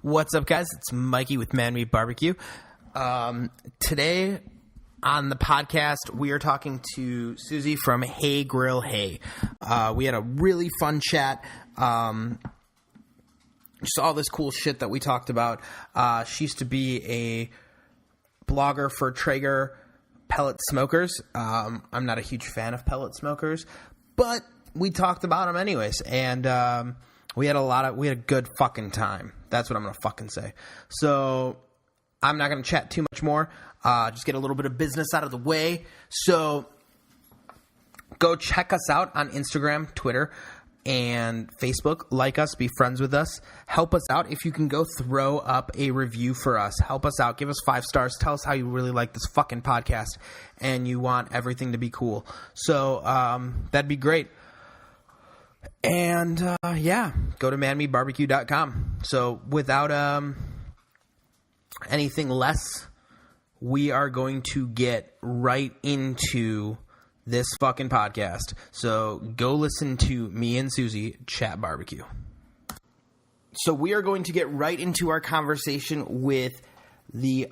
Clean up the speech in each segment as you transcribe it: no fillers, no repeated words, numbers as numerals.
What's up, guys? It's Mikey with MMB Barbecue. Today on the podcast, we are talking to Susie from Hey Grill Hey. We had a really fun chat. Just all this cool shit that we talked about. She used to be a blogger for Traeger pellet smokers. I'm not a huge fan of pellet smokers, but we talked about them anyways, and we had a good fucking time. That's what I'm gonna fucking say. So I'm not gonna chat too much more. Just get a little bit of business out of the way. So go check us out on Instagram, Twitter, and Facebook. Like us, be friends with us. Help us out. If you can go throw up a review for us, help us out. Give us 5 stars. Tell us how you really like this fucking podcast and you want everything to be cool. So that'd be great. And go to manmebarbecue.com. So without anything less, we are going to get right into this fucking podcast. So go listen to me and Susie chat barbecue. So we are going to get right into our conversation with the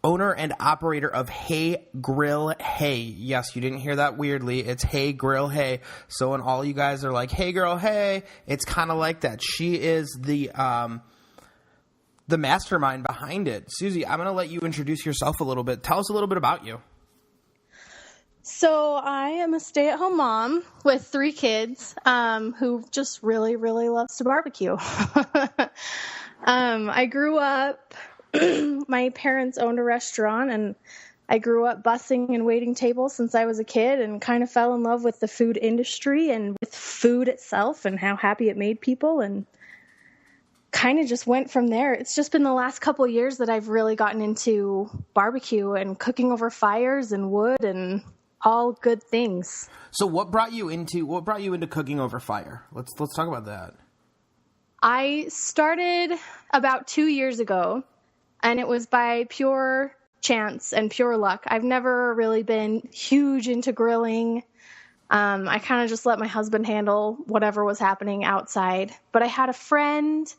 owner and operator of Hey Grill Hey. Yes, you didn't hear that weirdly. It's Hey Grill Hey. So when all you guys are like, Hey Girl Hey, it's kind of like that. She is the mastermind behind it. Susie, I'm going to let you introduce yourself a little bit. Tell us a little bit about you. So I am a stay-at-home mom with 3 kids who just really, really loves to barbecue. I grew up, my parents owned a restaurant, and I grew up bussing and waiting tables since I was a kid and kind of fell in love with the food industry and with food itself and how happy it made people, and kind of just went from there. It's just been the last couple of years that I've really gotten into barbecue and cooking over fires and wood and all good things. So what brought you into cooking over fire? Let's talk about that. I started about 2 years ago, and it was by pure chance and pure luck. I've never really been huge into grilling. I kind of just let my husband handle whatever was happening outside. But I had a friend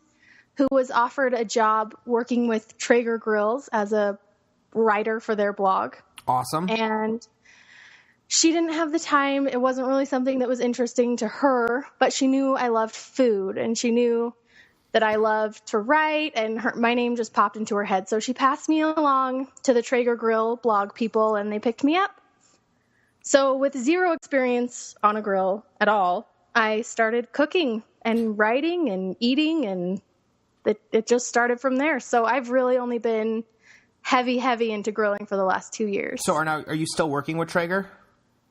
who was offered a job working with Traeger grills as a writer for their blog. Awesome. And she didn't have the time. It wasn't really something that was interesting to her, but she knew I loved food, and she knew that I loved to write, and my name just popped into her head. So she passed me along to the Traeger grill blog people, and they picked me up. So with 0 experience on a grill at all, I started cooking and writing and eating, and it just started from there. So I've really only been heavy into grilling for the last 2 years. So are you still working with Traeger?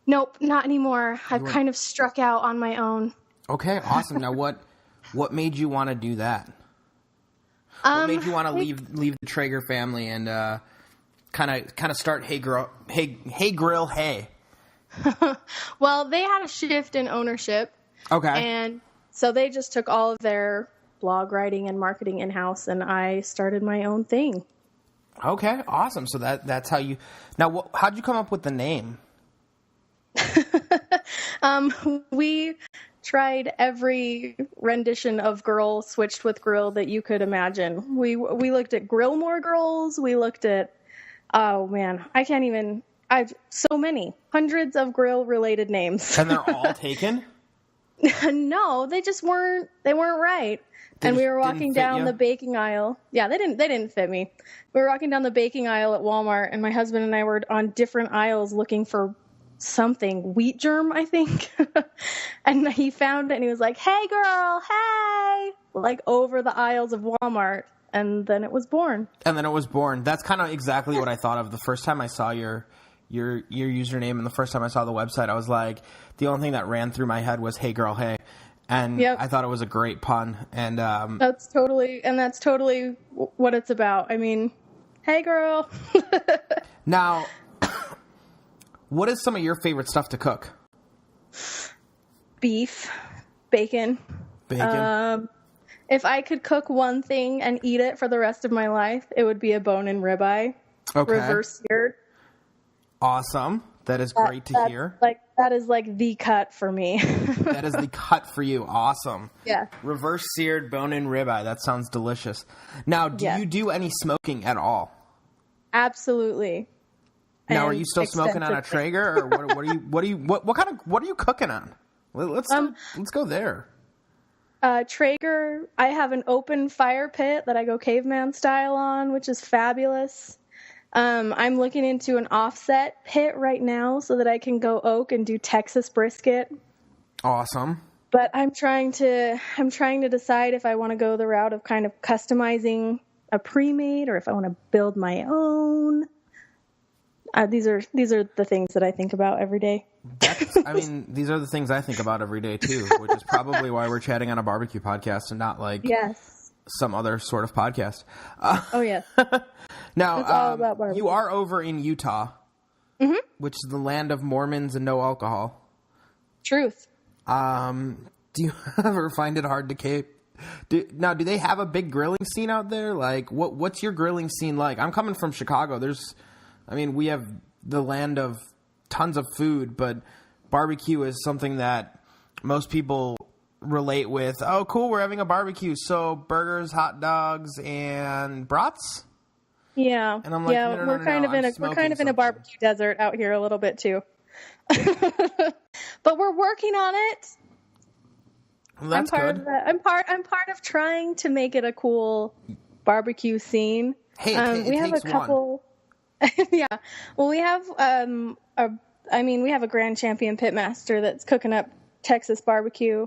Nope, not anymore. I've kind of struck out on my own. Okay, awesome. Now what made you want to do that? What made you want to leave the Traeger family and kind of start Hey Grill Hey? Well, they had a shift in ownership. Okay. And so they just took all of their blog writing and marketing in-house, and I started my own thing. Okay, awesome. So that's how you... Now, how'd you come up with the name? We tried every rendition of girl switched with grill that you could imagine. We looked at Grill More Girls. We looked at, oh man, I've so many, hundreds of grill related names. And they're all taken? No, they weren't right. And we were walking down the baking aisle. Yeah, they didn't fit me. We were walking down the baking aisle at Walmart, and my husband and I were on different aisles looking for something, wheat germ, I think. And he found it, and he was like, "Hey girl, hey," like over the aisles of Walmart. And then it was born. That's kind of exactly what I thought of the first time I saw your username, and the first time I saw the website. I was like, the only thing that ran through my head was Hey Girl Hey. And yep. I thought it was a great pun. And that's totally what it's about. I mean, hey girl. Now, what is some of your favorite stuff to cook? Beef, bacon. If I could cook one thing and eat it for the rest of my life, it would be a bone-in ribeye. Okay. Reverse seared. Awesome. That is great to hear. Like that is like the cut for me. That is the cut for you. Awesome. Yeah. Reverse seared bone-in ribeye. That sounds delicious. Now, do you do any smoking at all? Absolutely. Now, are you still smoking on a Traeger, or what are you cooking on? Let's go there. Traeger, I have an open fire pit that I go caveman style on, which is fabulous. I'm looking into an offset pit right now so that I can go oak and do Texas brisket. Awesome. But I'm trying to decide if I want to go the route of kind of customizing a pre-made or if I want to build my own. These are the things that I think about every day. These are the things I think about every day too, which is probably why we're chatting on a barbecue podcast and not like some other sort of podcast. Oh yeah. Now, it's all about barbecue. You are over in Utah, which is the land of Mormons and no alcohol. Truth. Do you ever find it hard to cape? Do they have a big grilling scene out there? Like, what's your grilling scene like? I'm coming from Chicago. We have the land of tons of food, but barbecue is something that most people relate with. Oh, cool, we're having a barbecue. So burgers, hot dogs, and brats? Yeah. And I'm like, no, we're kind of in a barbecue desert out here a little bit too. But we're working on it. Well, that's good. I'm part of trying to make it a cool barbecue scene. Hey, we have a couple. Yeah. Well, we have we have a grand champion pitmaster that's cooking up Texas barbecue.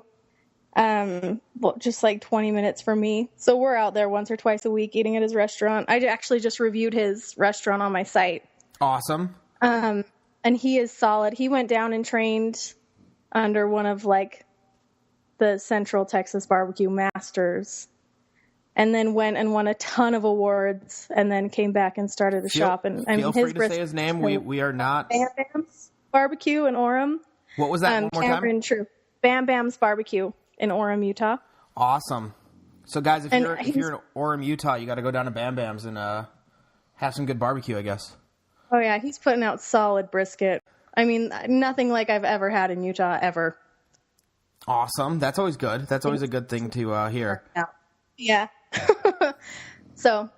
Just like 20 minutes from me. So we're out there once or twice a week eating at his restaurant. I actually just reviewed his restaurant on my site. Awesome. And he is solid. He went down and trained under one of like the Central Texas Barbecue Masters, and then went and won a ton of awards, and then came back and started a shop. And feel free to say his name. We are not Bam Bam's Barbecue in Orem. What was that? One more Cameron, time. True. Bam Bam's Barbecue in Orem, Utah. Awesome. So guys, if you're in Orem, Utah, you got to go down to Bam Bam's and have some good barbecue, I guess. Oh yeah, he's putting out solid brisket. I mean, nothing like I've ever had in Utah ever. Awesome. That's always good. That's always a good thing to hear. Yeah. So,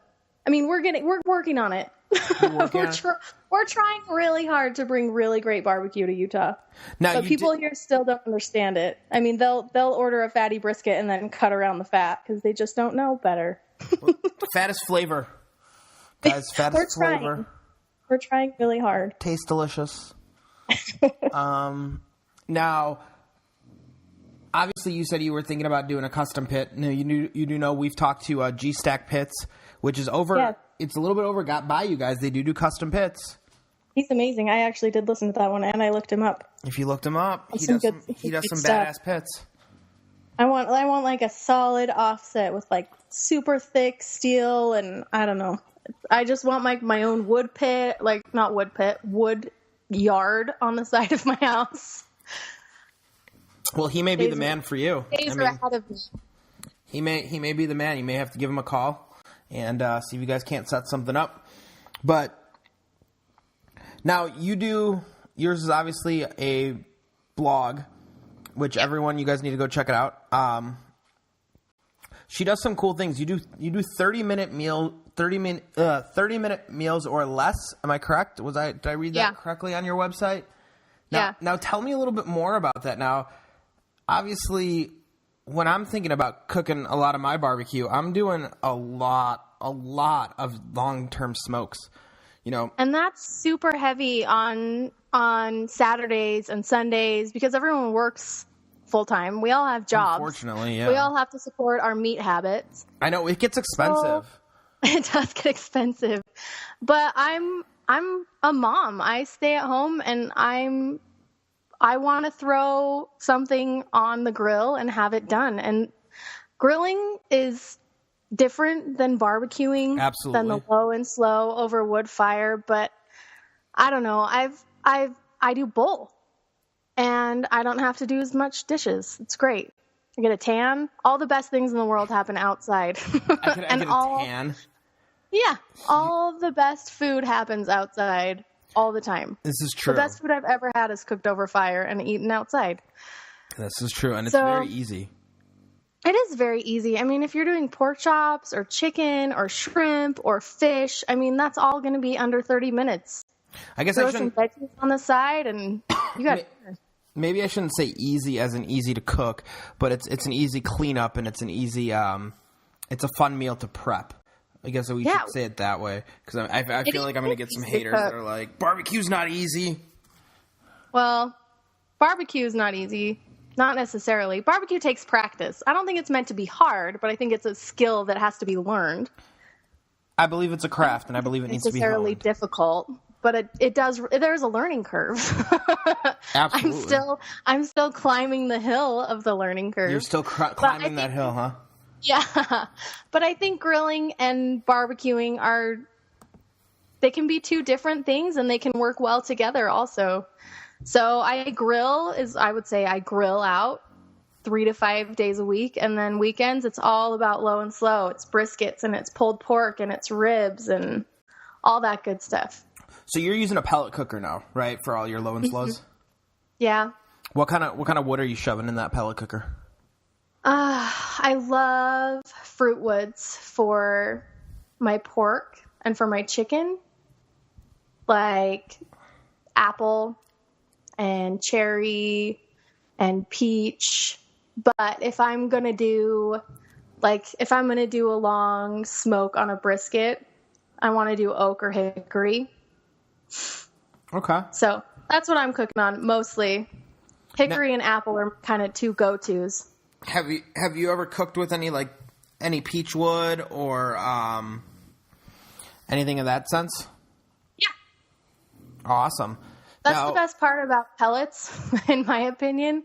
I mean, we're working on it. We're trying really hard to bring really great barbecue to Utah. Now, but people here still don't understand it. I mean, they'll order a fatty brisket and then cut around the fat because they just don't know better. Fat is flavor. Guys, fat is flavor. We're trying really hard. Tastes delicious. Now, obviously, you said you were thinking about doing a custom pit. Now, you do know we've talked to G-Stack Pits, which is over. Yeah. It's a little bit over got by you guys. They do custom pits. He's amazing. I actually did listen to that one, and I looked him up. If you looked him up, he does some badass pits. I want like a solid offset with like super thick steel, and I don't know. I just want my own wood pit, like not wood pit, wood yard on the side of my house. Well, he may be the man for you. Days are ahead of me. He may be the man. You may have to give him a call and see if you guys can't set something up. But now yours is obviously a blog, which you guys need to go check it out. She does some cool things. You do 30-minute meals or less. Am I correct? Did I read that correctly on your website? Now tell me a little bit more about that. Now, obviously, when I'm thinking about cooking a lot of my barbecue, I'm doing a lot of long-term smokes, And that's super heavy on Saturdays and Sundays because everyone works full-time. We all have jobs. Unfortunately, yeah. We all have to support our meat habits. I know, it gets expensive. It does get expensive. But I'm a mom. I stay at home and I want to throw something on the grill and have it done. And grilling is different than barbecuing. Absolutely. Than the low and slow over wood fire. But I don't know. I do both. And I don't have to do as much dishes. It's great. I get a tan. All the best things in the world happen outside. I get a tan. Yeah. All the best food happens outside. all the time. This is true. The best food I've ever had is cooked over fire and eaten outside. This is true, and it's very easy. It is very easy. I mean, if you're doing pork chops or chicken or shrimp or fish, I mean, that's all going to be under 30 minutes. I guess Throw some veggies on the side, and you got. Maybe I shouldn't say easy as in easy to cook, but it's an easy cleanup, and it's an easy it's a fun meal to prep. I guess we should say it that way, because I feel like I'm going to get some haters that are like, barbecue's not easy. Well, barbecue's not easy. Not necessarily. Barbecue takes practice. I don't think it's meant to be hard, but I think it's a skill that has to be learned. I believe it's a craft, and I believe it needs to be honed. Necessarily difficult, but it does. There's a learning curve. Absolutely. I'm still climbing the hill of the learning curve. You're still climbing that hill, huh? Yeah, but I think grilling and barbecuing they can be two different things, and they can work well together also. So I would say I grill out 3 to 5 days a week. And then weekends, it's all about low and slow. It's briskets and it's pulled pork and it's ribs and all that good stuff. So you're using a pellet cooker now, right? For all your low and slows? Yeah. What kind of wood are you shoving in that pellet cooker? I love fruit woods for my pork and for my chicken. Like apple and cherry and peach. But if I'm going to do a long smoke on a brisket, I want to do oak or hickory. Okay. So that's what I'm cooking on mostly. Hickory and apple are kind of two go-tos. Have you ever cooked with any peach wood or anything of that sense? Yeah. Awesome. That's the best part about pellets, in my opinion,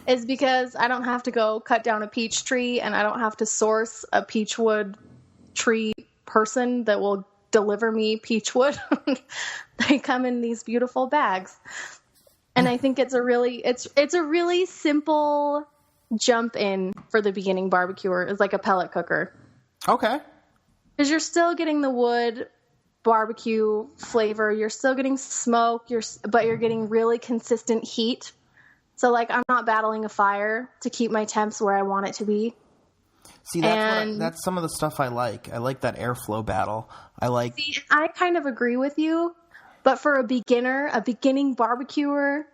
is because I don't have to go cut down a peach tree, and I don't have to source a peach wood tree person that will deliver me peach wood. They come in these beautiful bags. And I think it's a really simple jump in for the beginning barbecuer is like a pellet cooker. Okay. Because you're still getting the wood barbecue flavor, you're still getting smoke, but you're getting really consistent heat. So I'm not battling a fire to keep my temps where I want it to be. See, that's some of the stuff I like. I like that airflow battle. I kind of agree with you, but for a beginning barbecuer,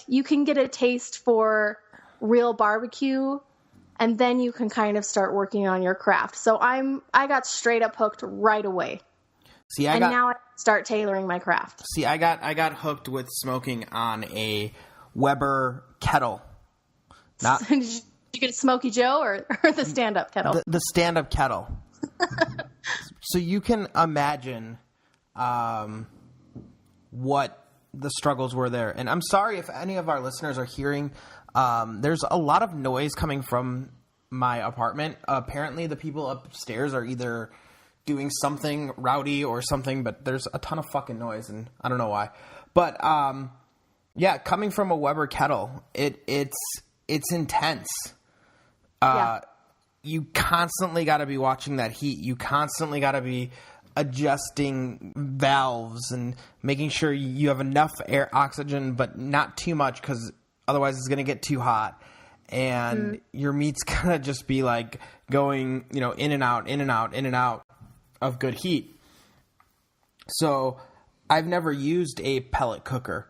you can get a taste for real barbecue, and then you can kind of start working on your craft. So I got straight up hooked right away. Now I start tailoring my craft. See, I got hooked with smoking on a Weber kettle. Did you get a Smoky Joe or the stand-up kettle? The stand-up kettle. So you can imagine what the struggles were there. And I'm sorry if any of our listeners are hearing. There's a lot of noise coming from my apartment. Apparently the people upstairs are either doing something rowdy or something, but there's a ton of fucking noise, and I don't know why. But yeah, coming from a Weber kettle, it's intense. You constantly got to be watching that heat. You constantly got to be adjusting valves and making sure you have enough oxygen, but not too much, because otherwise it's going to get too hot. And your meat's going to just be going, in and out, in and out, in and out of good heat. So I've never used a pellet cooker.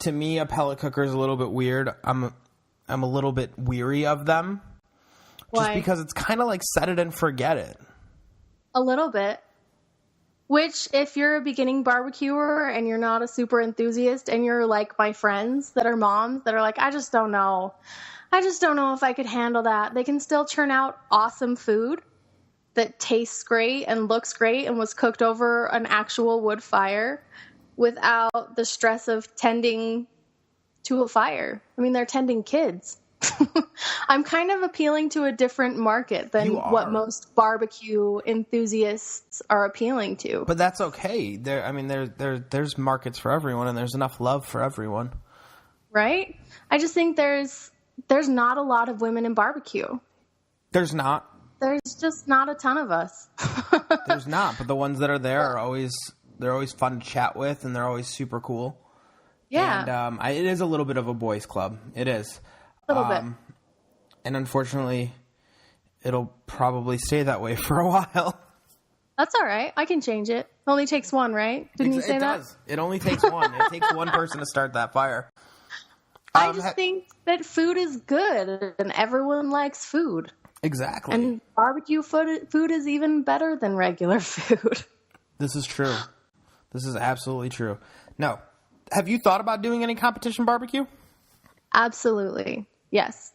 To me, a pellet cooker is a little bit weird. I'm a little bit weary of them. Why? Just because it's kind of like set it and forget it. A little bit. Which, if you're a beginning barbecuer and you're not a super enthusiast and you're like my friends that are moms that are like, I just don't know if I could handle that. They can still churn out awesome food that tastes great and looks great and was cooked over an actual wood fire without the stress of tending to a fire. I mean, they're tending kids. I'm kind of appealing to a different market than what most barbecue enthusiasts are appealing to. But that's okay. There's markets for everyone, and there's enough love for everyone. Right? I just think there's not a lot of women in barbecue. There's not. There's just not a ton of us. There's not, but the ones that are there are always fun to chat with, and they're always super cool. Yeah. And it is a little bit of a boys' club. It is. A little bit. And unfortunately, it'll probably stay that way for a while. That's all right. I can change it. Only takes one, right? Didn't you say that? It does. It only takes one. It takes one person to start that fire. I just think that food is good, and everyone likes food. Exactly. And barbecue food is even better than regular food. This is true. This is absolutely true. Now, have you thought about doing any competition barbecue? Absolutely. Yes.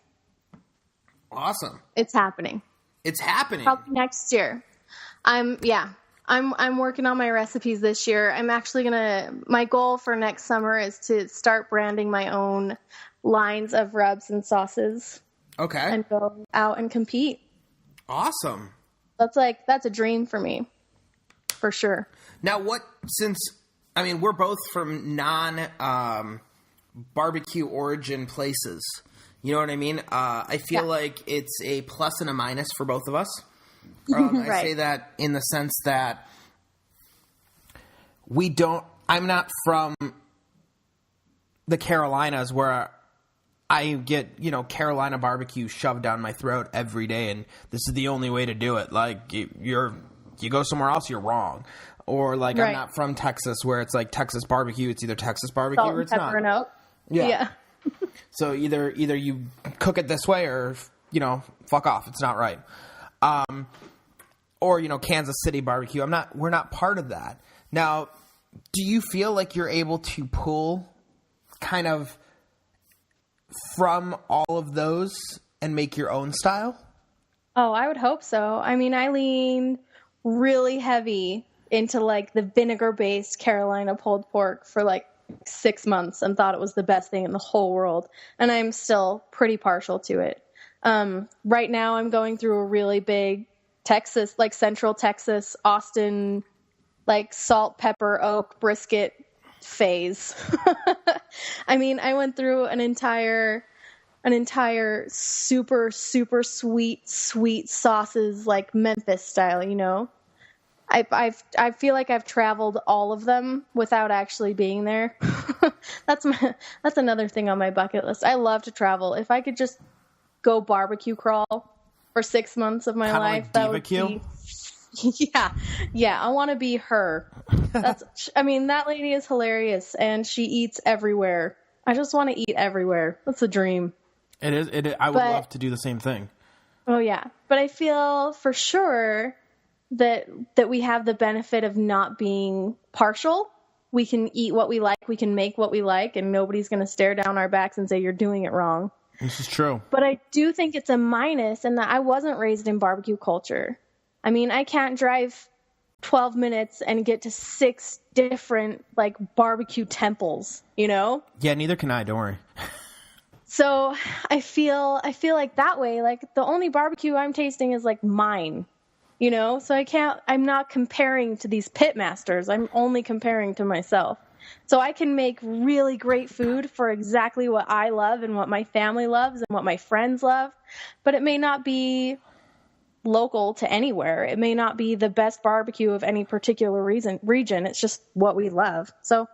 Awesome. It's happening. It's happening. Probably next year. I'm working on my recipes this year. I'm actually my goal for next summer is to start branding my own lines of rubs and sauces. Okay. And go out and compete. Awesome. That's a dream for me. For sure. Now we're both from barbecue origin places. You know what I mean? I feel like it's a plus and a minus for both of us. Right. I say that in the sense that I'm not from the Carolinas where I get, Carolina barbecue shoved down my throat every day, and this is the only way to do it. Like, you go somewhere else, you're wrong. Or, like, right. I'm not from Texas where it's like Texas barbecue. It's either Texas barbecue Salt or it's and pepper not. And oak. Yeah. So either you cook it this way or, fuck off. It's not right. Or, Kansas City barbecue. We're not part of that. Now, do you feel like you're able to pull kind of from all of those and make your own style? Oh, I would hope so. I mean, I lean really heavy into like the vinegar-based Carolina pulled pork for like 6 months and thought it was the best thing in the whole world. And I'm still pretty partial to it. Right now I'm going through a really big Texas, like Central Texas, Austin, like salt, pepper, oak, brisket phase. I mean, I went through an entire super, super sweet sauces, like Memphis style, I feel like I've traveled all of them without actually being there. That's another thing on my bucket list. I love to travel. If I could just go barbecue crawl for 6 months of my Kinda life, like that Diva would Q? be. Yeah. I want to be her. That lady is hilarious, and she eats everywhere. I just want to eat everywhere. That's a dream. It is. I would love to do the same thing. Oh yeah, but I feel for sure that we have the benefit of not being partial. We can eat what we like. We can make what we like, and nobody's going to stare down our backs and say you're doing it wrong. This is true. But I do think it's a minus in that I wasn't raised in barbecue culture. I mean, I can't drive 12 minutes and get to 6 different like barbecue temples, Yeah, neither can I. Don't worry. So I feel like that way, like the only barbecue I'm tasting is like mine, so I'm not comparing to these pit masters. I'm only comparing to myself. So I can make really great food for exactly what I love and what my family loves and what my friends love, but it may not be local to anywhere. It may not be the best barbecue of any particular region. It's just what we love. So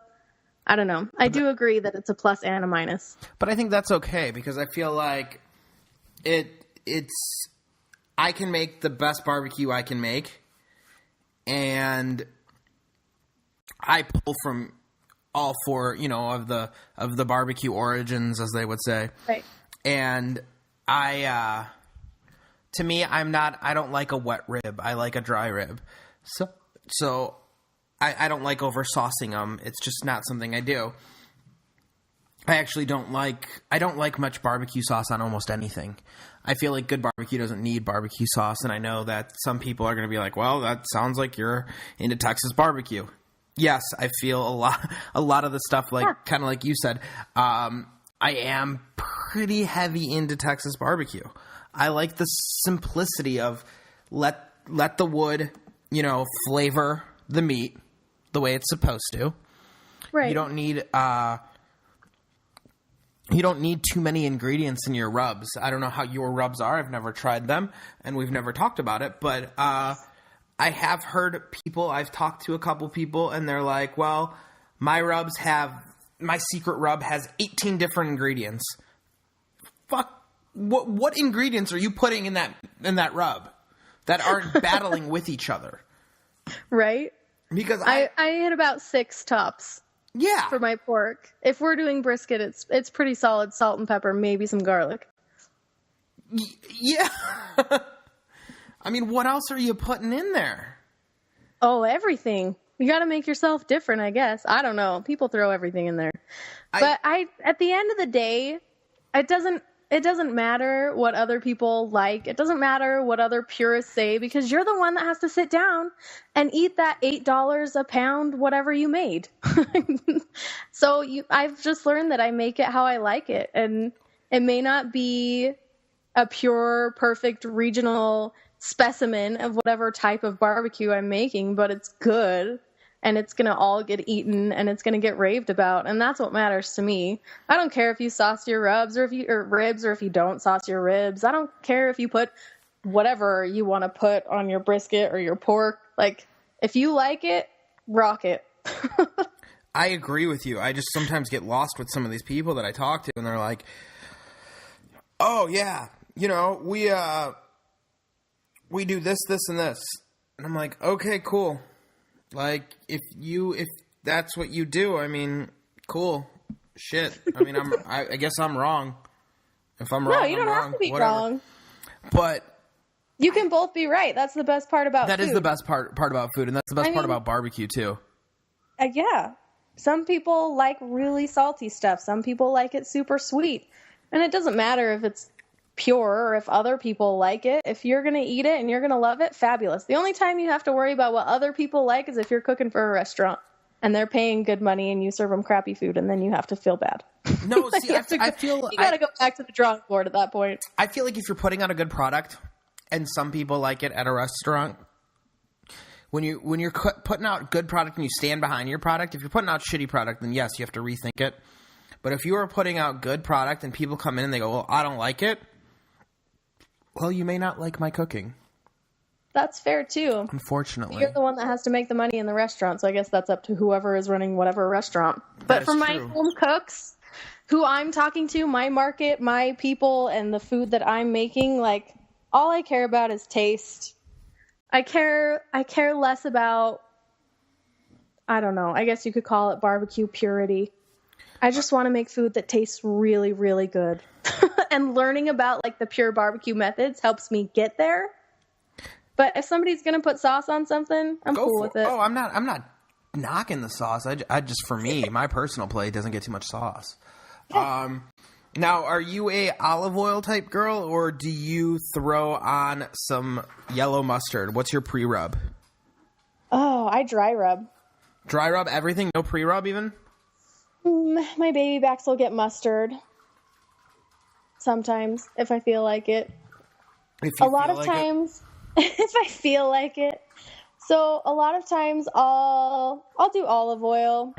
I don't know. I do agree that it's a plus and a minus. But I think that's okay because I feel like I can make the best barbecue I can make, and I pull from all 4, of the barbecue origins, as they would say. Right. And to me, I don't like a wet rib. I like a dry rib. So I don't like over saucing them. It's just not something I do. I actually don't like much barbecue sauce on almost anything. I feel like good barbecue doesn't need barbecue sauce, and I know that some people are going to be like, well, that sounds like you're into Texas barbecue. Yes, I feel a lot of the stuff, like kind of like you said, I am pretty heavy into Texas barbecue. I like the simplicity of let the wood, flavor the meat the way it's supposed to. Right. You don't need too many ingredients in your rubs. I don't know how your rubs are. I've never tried them, and we've never talked about it. But I have heard people, I've talked to a couple people, and they're like, well, my secret rub has 18 different ingredients. Fuck, what ingredients are you putting in that rub that aren't battling with each other? Right? Because I hit about 6 tops. Yeah. For my pork. If we're doing brisket, it's pretty solid salt and pepper, maybe some garlic. Yeah. I mean, what else are you putting in there? Oh, everything. You got to make yourself different, I guess. I don't know. People throw everything in there. But at the end of the day, it doesn't matter what other people like. It doesn't matter what other purists say, because you're the one that has to sit down and eat that $8 a pound, whatever you made. So I've just learned that I make it how I like it. And it may not be a pure, perfect regional specimen of whatever type of barbecue I'm making, but it's good. And it's going to all get eaten, and it's going to get raved about. And that's what matters to me. I don't care if you sauce your ribs or if you don't sauce your ribs. I don't care if you put whatever you want to put on your brisket or your pork. Like, if you like it, rock it. I agree with you. I just sometimes get lost with some of these people that I talk to, and they're like, oh, yeah, we do this, this, and this. And I'm like, okay, cool. Like, if that's what you do, I mean, cool. Shit. I mean, I guess I'm wrong. If I'm wrong, no, you don't have to be wrong. But you can both be right. That's the best part about food. That is the best part about food, and that's the best part about barbecue, too. Yeah. Some people like really salty stuff. Some people like it super sweet. And it doesn't matter if it's pure or if other people like it. If you're going to eat it and you're going to love it, fabulous. The only time you have to worry about what other people like is if you're cooking for a restaurant and they're paying good money and you serve them crappy food, and then you have to feel bad. No, see, I feel... You got to go back to the drawing board at that point. I feel like if you're putting out a good product and some people like it at a restaurant, when you're putting out good product and you stand behind your product, if you're putting out shitty product, then yes, you have to rethink it. But if you are putting out good product and people come in and they go, well, I don't like it, well, you may not like my cooking. That's fair, too. Unfortunately. But you're the one that has to make the money in the restaurant, so I guess that's up to whoever is running whatever restaurant. But for my home cooks, who I'm talking to, my market, my people, and the food that I'm making, like, all I care about is taste. I care less about, I don't know, I guess you could call it barbecue purity. I just want to make food that tastes really, really good. And learning about, like, the pure barbecue methods helps me get there. But if somebody's going to put sauce on something, I'm cool with it. Oh, I'm not knocking the sauce. I just, for me, my personal plate doesn't get too much sauce. Yeah. Now, are you a olive oil type girl, or do you throw on some yellow mustard? What's your pre-rub? Oh, I dry rub. Dry rub everything? No pre-rub even? My baby backs will get mustard. Sometimes, if I feel like it. A lot of times, if I feel like it. So a lot of times I'll do olive oil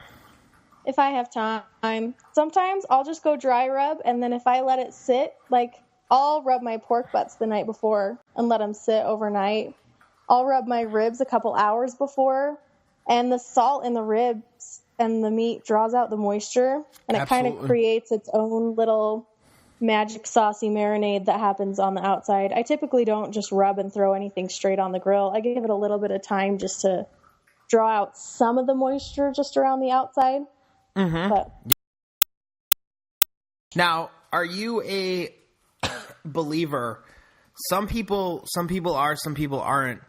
if I have time. Sometimes I'll just go dry rub, and then if I let it sit, like, I'll rub my pork butts the night before and let them sit overnight. I'll rub my ribs a couple hours before, and the salt in the ribs and the meat draws out the moisture, and it kind of creates its own little magic saucy marinade that happens on the outside. I typically don't just rub and throw anything straight on the grill. I give it a little bit of time just to draw out some of the moisture just around the outside. Mm-hmm. But now, are you a believer? Some people are, some people aren't.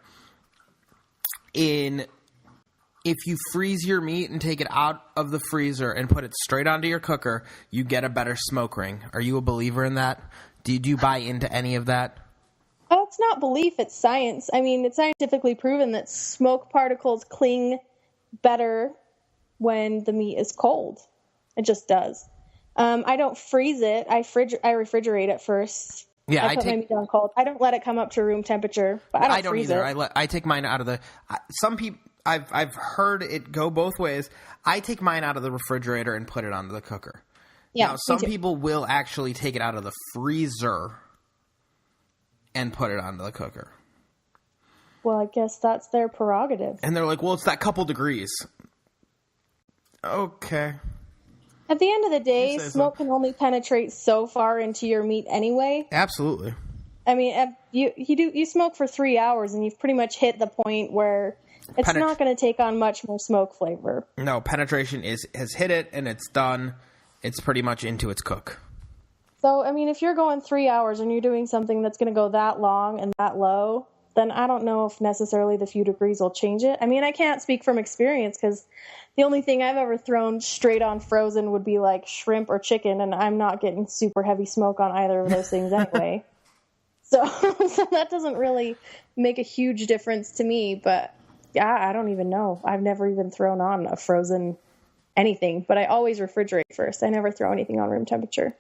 If you freeze your meat and take it out of the freezer and put it straight onto your cooker, you get a better smoke ring. Are you a believer in that? Do you buy into any of that? Oh, it's not belief, it's science. I mean, it's scientifically proven that smoke particles cling better when the meat is cold. It just does. I don't freeze it. I refrigerate it first. Yeah, I put my meat on cold. I don't let it come up to room temperature, but I don't freeze either. it. I take mine out of the... Some people... I've heard it go both ways. I take mine out of the refrigerator and put it onto the cooker. Yeah, now, some people will actually take it out of the freezer and put it onto the cooker. Well, I guess that's their prerogative. And they're like, well, it's that couple degrees. Okay. At the end of the day, so. smoke can only penetrate so far into your meat anyway. Absolutely. I mean, you smoke for 3 hours and you've pretty much hit the point where it's not going to take on much more smoke flavor. No, penetration has hit it and it's done. It's pretty much into its cook. So, I mean, if you're going 3 hours and you're doing something that's going to go that long and that low, then I don't know if necessarily the few degrees will change it. I mean, I can't speak from experience because the only thing I've ever thrown straight on frozen would be like shrimp or chicken, and I'm not getting super heavy smoke on either of those things anyway. So that doesn't really make a huge difference to me, but yeah, I don't even know. I've never even thrown on a frozen anything, but I always refrigerate first. I never throw anything on room temperature.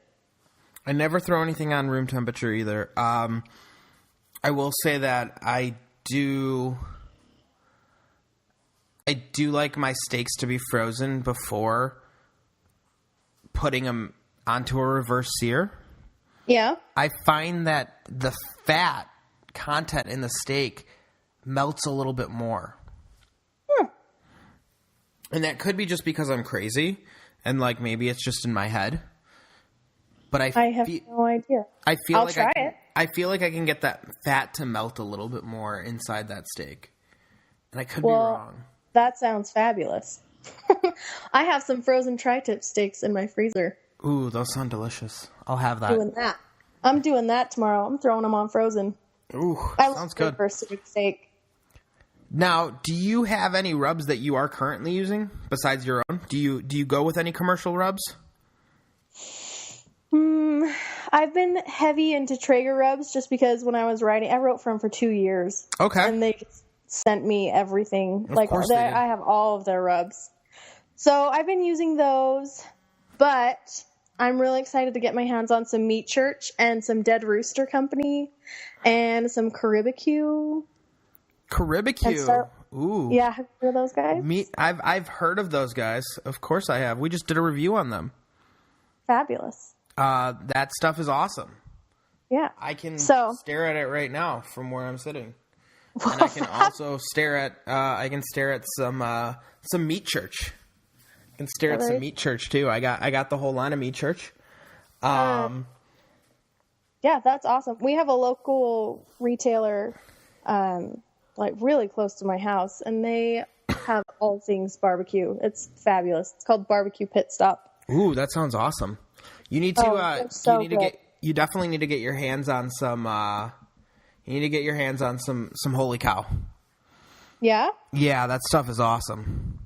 I never throw anything on room temperature either. I will say that I do like my steaks to be frozen before putting them onto a reverse sear. Yeah. I find that the fat content in the steak melts a little bit more. And that could be just because I'm crazy and like maybe it's just in my head. But I have no idea. I feel I'll like try it. I feel like I can get that fat to melt a little bit more inside that steak. And I could be wrong. That sounds fabulous. I have some frozen tri-tip steaks in my freezer. Ooh, those sound delicious. I'll have that. I'm doing that tomorrow. I'm throwing them on frozen. Ooh, sounds good. For steak. Now, do you have any rubs that you are currently using besides your own? Do you go with any commercial rubs? I've been heavy into Traeger rubs just because when I was writing, I wrote for them for 2 years. Okay. And they just sent me everything. Of course they did. I have all of their rubs. So I've been using those, but I'm really excited to get my hands on some Meat Church and some Dead Rooster Company and some Caribbeque. Ooh. Yeah, have you heard of those guys? I've heard of those guys. Of course I have. We just did a review on them. Fabulous. That stuff is awesome. Yeah. I can stare at it right now from where I'm sitting. And I can also stare at some Meat Church. I can stare at some Meat Church too. I got the whole line of Meat Church. Yeah, that's awesome. We have a local retailer like really close to my house, and they have all things barbecue. It's fabulous. It's called Barbecue Pit Stop. Ooh, that sounds awesome. You need to you definitely need to get your hands on some some Holy Cow. Yeah? Yeah, that stuff is awesome.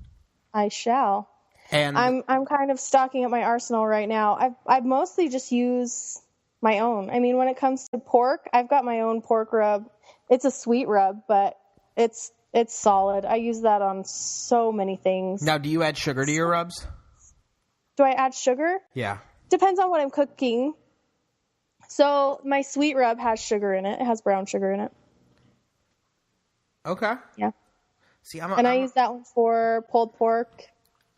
I shall. And I'm kind of stocking up my arsenal right now. I mostly just use my own. I mean, when it comes to pork, I've got my own pork rub. It's a sweet rub, but it's solid. I use that on so many things. Now, do you add sugar to your rubs? Do I add sugar? Yeah. Depends on what I'm cooking. So my sweet rub has sugar in it. It has brown sugar in it. Okay. Yeah. See, I use that one for pulled pork,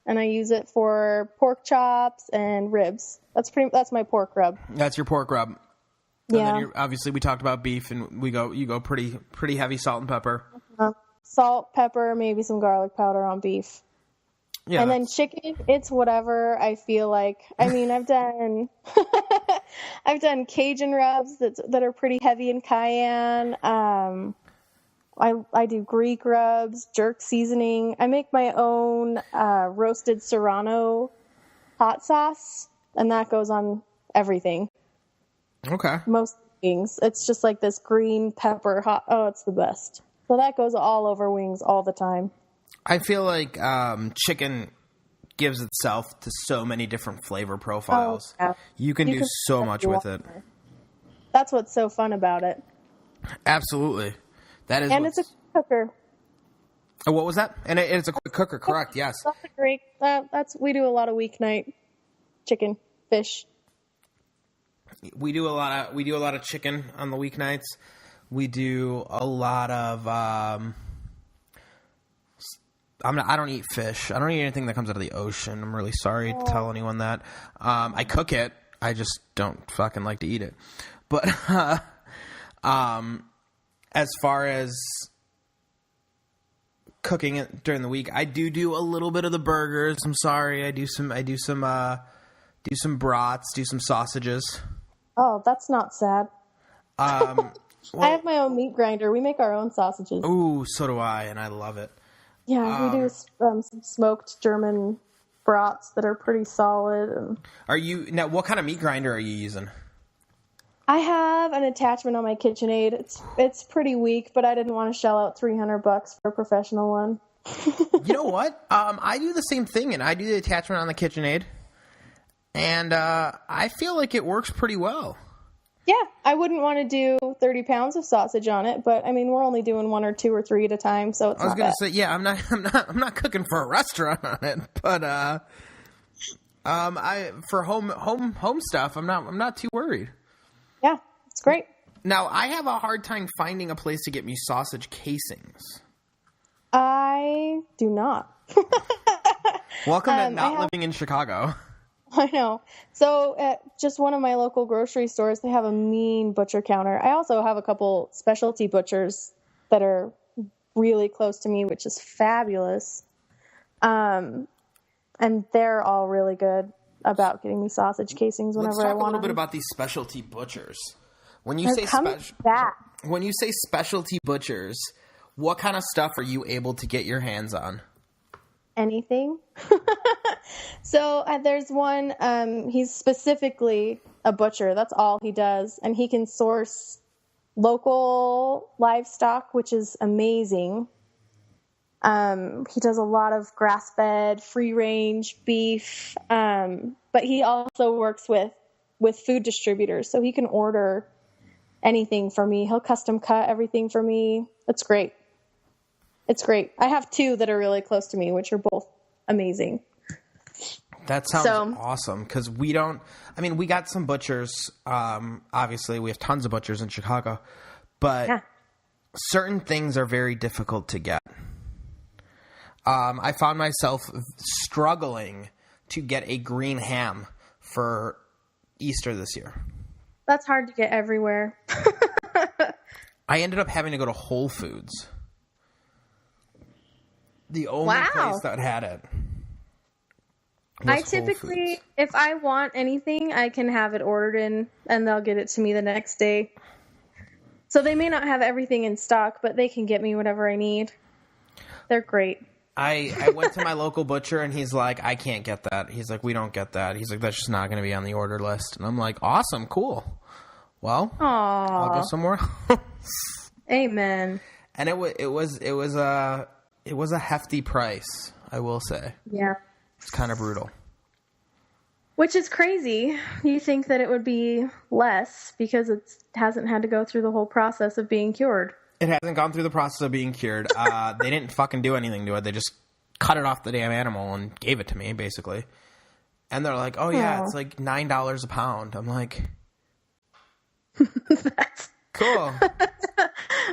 and I use it for pork chops and ribs. That's my pork rub. That's your pork rub. Yeah. And then obviously we talked about beef, and you go pretty heavy salt and pepper. Salt, pepper, maybe some garlic powder on beef. Yeah, and then chicken, it's whatever I feel like. I mean, I've done Cajun rubs that are pretty heavy in cayenne. I do Greek rubs, jerk seasoning. I make my own roasted serrano hot sauce, and that goes on everything. Okay. Most things. It's just like this green pepper hot. Oh, it's the best. So that goes all over wings all the time. I feel like chicken gives itself to so many different flavor profiles. Oh, yeah. You can do so much with it. That's what's so fun about it. Absolutely. That is. And it's a cooker. Oh, what was that? And it's a quick cooker, correct? Yes. That's a great. We do a lot of weeknight chicken, fish. We do a lot of chicken on the weeknights. We do a lot of. I don't eat fish. I don't eat anything that comes out of the ocean. I'm really sorry to tell anyone that. I cook it. I just don't fucking like to eat it. But as far as cooking it during the week. I do a little bit of the burgers. I'm sorry. I do some brats, do some sausages. Oh, that's not sad. Well, I have my own meat grinder. We make our own sausages. Ooh, so do I, and I love it. Yeah, we do some smoked German brats that are pretty solid. And Now, what kind of meat grinder are you using? I have an attachment on my KitchenAid. It's pretty weak, but I didn't want to shell out $300 for a professional one. You know what? I do the same thing, and I do the attachment on the KitchenAid, and I feel like it works pretty well. Yeah, I wouldn't want to do 30 pounds of sausage on it, but I mean, we're only doing 1 or 2 or 3 at a time, so it's. I was going to say, yeah, I'm not cooking for a restaurant on it, but for home stuff, I'm not too worried. Yeah, it's great. Now, I have a hard time finding a place to get me sausage casings. I do not. Welcome to not living in Chicago. I know. So at just one of my local grocery stores, they have a mean butcher counter. I also have a couple specialty butchers that are really close to me, which is fabulous. And they're all really good about getting me sausage casings whenever I want. Let's talk a little bit about these specialty butchers. When you say specialty butchers, what kind of stuff are you able to get your hands on? Anything. So there's one, he's specifically a butcher. That's all he does. And he can source local livestock, which is amazing. He does a lot of grass-fed, free-range beef. But he also works with food distributors. So he can order anything for me. He'll custom cut everything for me. It's great. It's great. I have 2 that are really close to me, which are both amazing. That sounds awesome, because we got some butchers. Obviously, we have tons of butchers in Chicago, but certain things are very difficult to get. I found myself struggling to get a green ham for Easter this year. That's hard to get everywhere. I ended up having to go to Whole Foods. The only place that had it. I typically, if I want anything, I can have it ordered in, and they'll get it to me the next day. So they may not have everything in stock, but they can get me whatever I need. They're great. I went to my local butcher, and he's like, I can't get that. He's like, we don't get that. He's like, that's just not going to be on the order list. And I'm like, awesome, cool. Well, I'll go somewhere else. Amen. And it was a hefty price, I will say. Yeah. It's kind of brutal. Which is crazy. You think that it would be less because it hasn't had to go through the whole process of being cured. It hasn't gone through the process of being cured. They didn't fucking do anything to it. They just cut it off the damn animal and gave it to me, basically. And they're like, oh, yeah, it's like $9 a pound. I'm like... That's... Cool.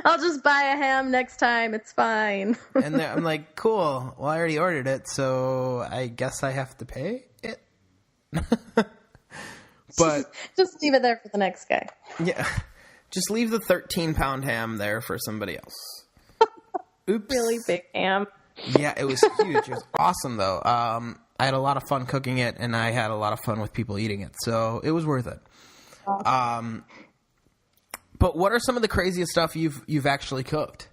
I'll just buy a ham next time. It's fine. And I'm like, cool. Well, I already ordered it, so I guess I have to pay it. But just leave it there for the next guy. Yeah. Just leave the 13-pound ham there for somebody else. Oops. Really big ham. Yeah, it was huge. It was awesome, though. I had a lot of fun cooking it, and I had a lot of fun with people eating it, so it was worth it. Awesome. But what are some of the craziest stuff you've actually cooked?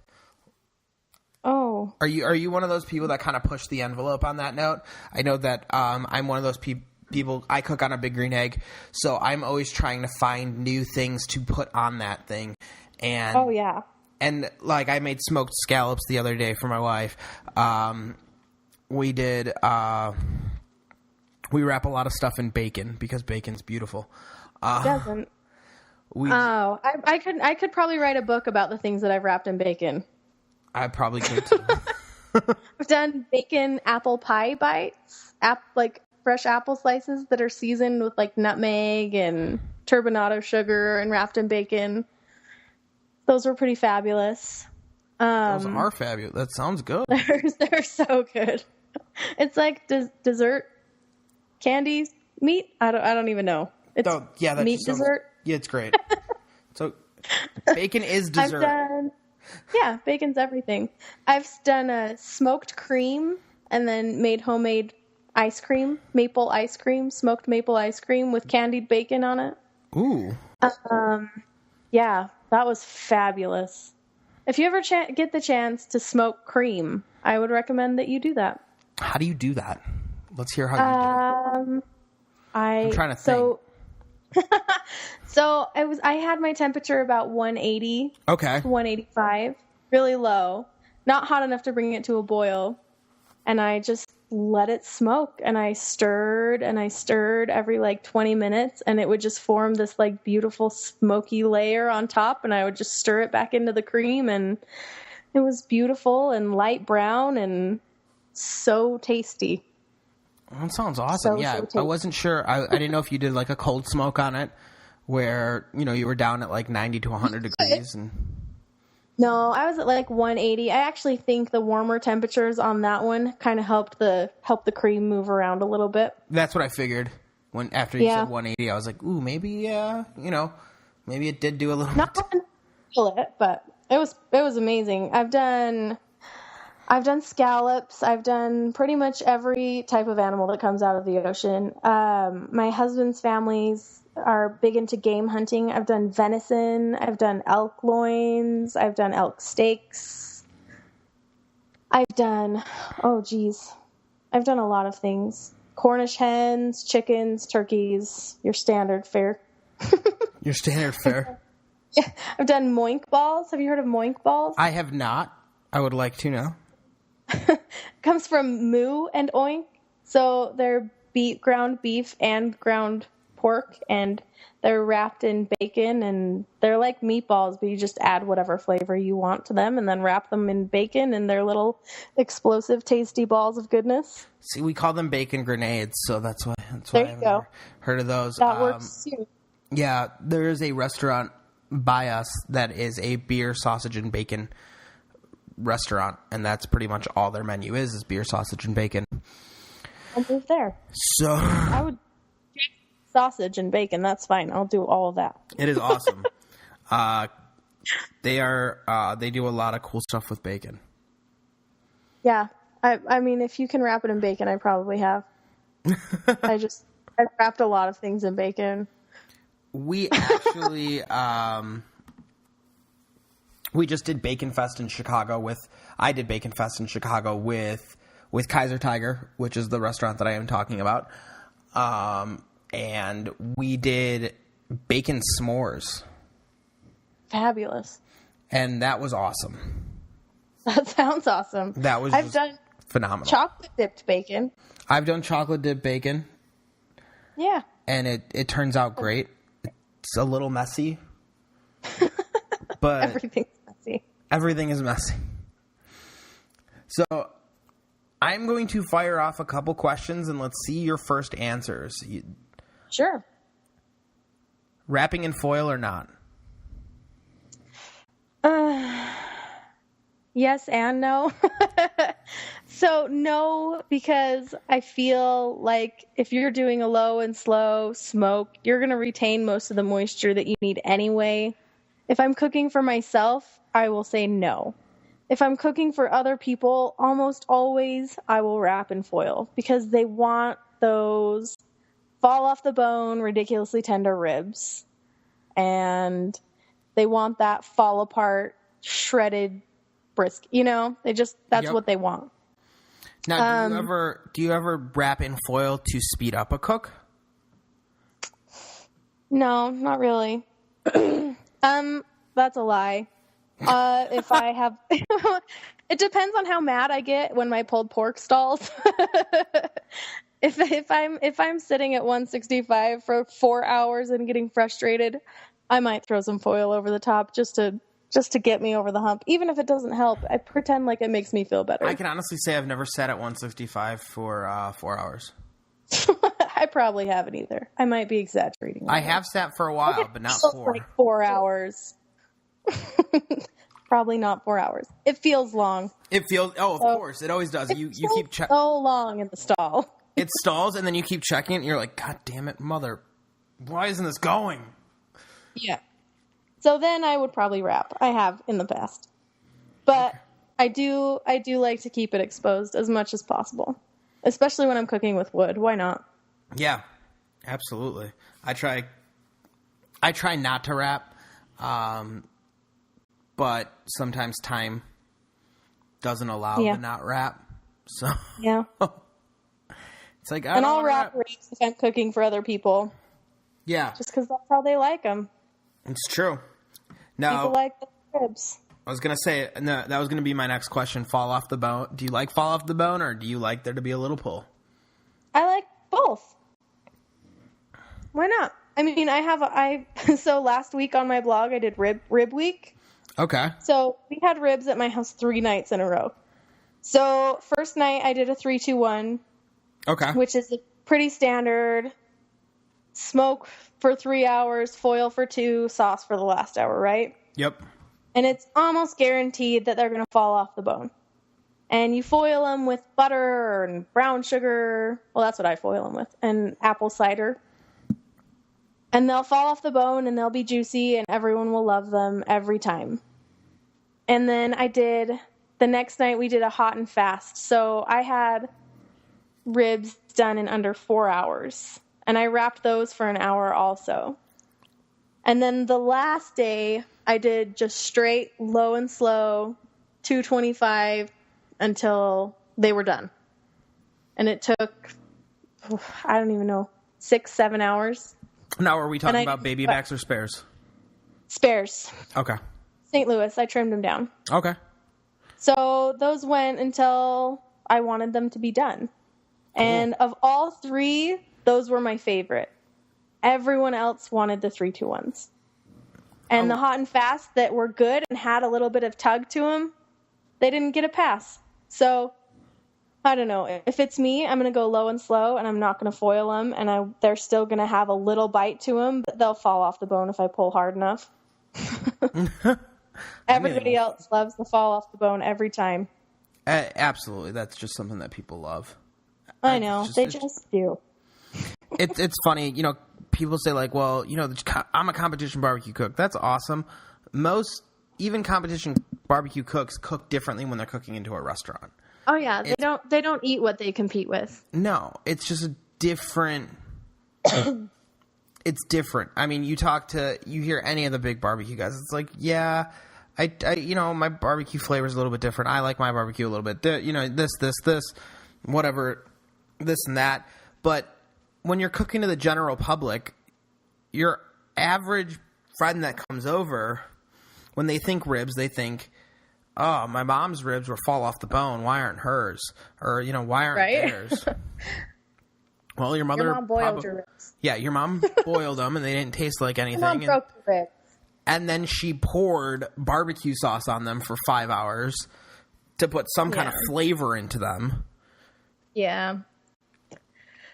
Oh. Are you one of those people that kind of push the envelope on that note? I know that I'm one of those people. I cook on a big green egg, so I'm always trying to find new things to put on that thing. And oh yeah. And like I made smoked scallops the other day for my wife. We did. We wrap a lot of stuff in bacon because bacon's beautiful. It doesn't. I could probably write a book about the things that I've wrapped in bacon. I probably could too. I've done bacon apple pie bites, like fresh apple slices that are seasoned with like nutmeg and turbinado sugar and wrapped in bacon. Those were pretty fabulous. Those are fabulous. That sounds good. They're so good. It's like dessert candy meat. I don't even know. It's that meat dessert. Yeah, it's great. So bacon is dessert. Yeah, bacon's everything. I've done a smoked cream and then made homemade ice cream, smoked maple ice cream with candied bacon on it. Ooh. Yeah, that was fabulous. If you ever get the chance to smoke cream, I would recommend that you do that. How do you do that? Let's hear how you do it. I'm trying to think. So I had my temperature about 180. Okay. 185. Really low. Not hot enough to bring it to a boil. And I just let it smoke. And I stirred every like 20 minutes. And it would just form this like beautiful smoky layer on top. And I would just stir it back into the cream. And it was beautiful and light brown and so tasty. That sounds awesome. I wasn't sure. I didn't know if you did like a cold smoke on it where, you were down at like 90 to 100 degrees. No, I was at like 180. I actually think the warmer temperatures on that one kind of helped the cream move around a little bit. That's what I figured. After you said 180, I was like, ooh, maybe, maybe it did do a little Not bit. Feel it, but it was amazing. I've done scallops. I've done pretty much every type of animal that comes out of the ocean. My husband's families are big into game hunting. I've done venison. I've done elk loins. I've done elk steaks. I've done a lot of things. Cornish hens, chickens, turkeys, your standard fare. Your standard fare? Yeah. I've done moink balls. Have you heard of moink balls? I have not. I would like to know. Comes from moo and oink. So they're ground beef and ground pork, and they're wrapped in bacon, and they're like meatballs, but you just add whatever flavor you want to them and then wrap them in bacon, and they're little explosive, tasty balls of goodness. See, we call them bacon grenades, so that's why I haven't heard of those. That works too. Yeah, there is a restaurant by us that is a beer, sausage, and bacon restaurant, and that's pretty much all their menu is beer, sausage, and bacon. I'll move there. So I would sausage and bacon. That's fine. I'll do all of that. It is awesome. They do a lot of cool stuff with bacon. Yeah. I mean, if you can wrap it in bacon, I probably have. I've wrapped a lot of things in bacon. We actually, we just did Bacon Fest in Chicago I did Bacon Fest in Chicago with Kaiser Tiger, which is the restaurant that I am talking about. And we did bacon s'mores. Fabulous. And that was awesome. That sounds awesome. That was done phenomenal. Chocolate dipped bacon. I've done chocolate dipped bacon. Yeah. And it turns out great. It's a little messy. But everything's messy. Everything is messy. So I'm going to fire off a couple questions and let's see your first answers. Sure. Wrapping in foil or not? Yes and no. So no, because I feel like if you're doing a low and slow smoke, you're going to retain most of the moisture that you need anyway. If I'm cooking for myself, I will say no. If I'm cooking for other people, almost always I will wrap in foil because they want those fall off the bone, ridiculously tender ribs. And they want that fall apart, shredded brisket. That's what they want. Now, do you ever wrap in foil to speed up a cook? No, not really. That's a lie. If I have, it depends on how mad I get when my pulled pork stalls. If I'm sitting at 165 for 4 hours and getting frustrated, I might throw some foil over the top just to get me over the hump. Even if it doesn't help, I pretend like it makes me feel better. I can honestly say I've never sat at 165 for 4 hours. I probably haven't either. I might be exaggerating. I have sat for a while, but not 4. Like 4 hours. Probably not 4 hours. It feels long. It feels. Oh, of course, it always does. You keep checking. So long in the stall. It stalls, and then you keep checking it, and you're like, God damn it, mother! Why isn't this going? Yeah. So then I would probably wrap. I have in the past. But I do like to keep it exposed as much as possible, especially when I'm cooking with wood. Why not? Yeah, absolutely. I try not to wrap, but sometimes time doesn't allow to not wrap. So yeah, it's like I'll wrap ribs if I'm cooking for other people. Yeah, just because that's how they like them. It's true. Now, people like the ribs. I was gonna say no, that was gonna be my next question. Fall off the bone. Do you like fall off the bone, or do you like there to be a little pull? I like both. Why not? I mean, so last week on my blog I did rib week. Okay. So we had ribs at my house 3 nights in a row. So first night I did a 3-2-1. Okay. Which is a pretty standard smoke for 3 hours, foil for 2, sauce for the last hour, right? Yep. And it's almost guaranteed that they're going to fall off the bone. And you foil them with butter and brown sugar. Well, that's what I foil them with. And apple cider. And they'll fall off the bone and they'll be juicy and everyone will love them every time. And then the next night we did a hot and fast. So I had ribs done in under 4 hours. And I wrapped those for an hour also. And then the last day I did just straight low and slow 225 until they were done. And it took, I don't even know, 6-7 hours. Now, are we talking about baby backs or spares? Spares. Okay. St. Louis, I trimmed them down. Okay. So those went until I wanted them to be done. Cool. And of all 3, those were my favorite. Everyone else wanted the 3-2-1s. And the hot and fast that were good and had a little bit of tug to them, they didn't get a pass. So I don't know. If it's me, I'm going to go low and slow, and I'm not going to foil them, and they're still going to have a little bite to them, but they'll fall off the bone if I pull hard enough. Everybody else loves the fall off the bone every time. Absolutely. That's just something that people love. I know. They just do. It's funny. You know, people say, like, well, you know, I'm a competition barbecue cook. That's awesome. Even competition barbecue cooks cook differently when they're cooking into a restaurant. Oh yeah, they don't eat what they compete with. No, it's just a different. It's different. I mean, you hear any of the big barbecue guys. It's like, yeah, I my barbecue flavor is a little bit different. I like my barbecue a little bit. This, whatever, this and that. But when you're cooking to the general public, your average friend that comes over, when they think ribs, they think, oh, my mom's ribs will fall off the bone. Why aren't hers? Or, why aren't theirs? Well, your mom boiled your ribs. Yeah, your mom boiled them and they didn't taste like anything. Your mom broke the ribs. And then she poured barbecue sauce on them for 5 hours to put some kind of flavor into them. Yeah.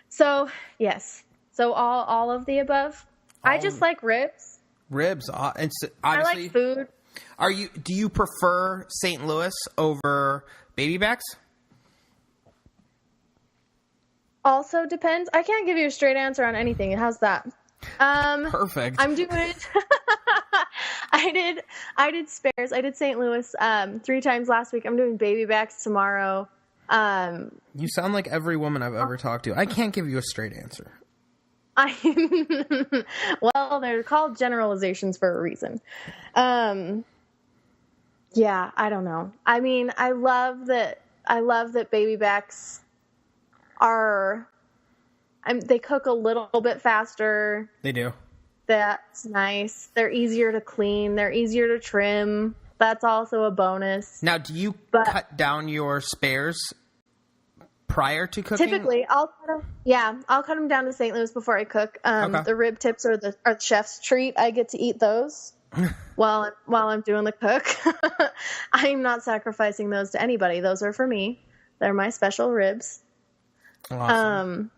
So, yes. So all of the above. I just like ribs. Ribs. It's obviously, I like food. Do you prefer St. Louis over baby backs? Also depends. I can't give you a straight answer on anything. How's that? Perfect. I'm doing I did spares. I did St. Louis 3 times last week. I'm doing baby backs tomorrow. You sound like every woman I've ever talked to. I can't give you a straight answer. Well, they're called generalizations for a reason. Yeah, I don't know. I mean, I love that baby backs they cook a little bit faster. They do. That's nice. They're easier to clean. They're easier to trim. That's also a bonus. Now, do you cut down your spares prior to cooking? Typically, I'll cut them down to St. Louis before I cook. Okay. The rib tips are the chef's treat. I get to eat those while I'm doing the cook. I'm not sacrificing those to anybody. Those are for me. They're my special ribs. Awesome.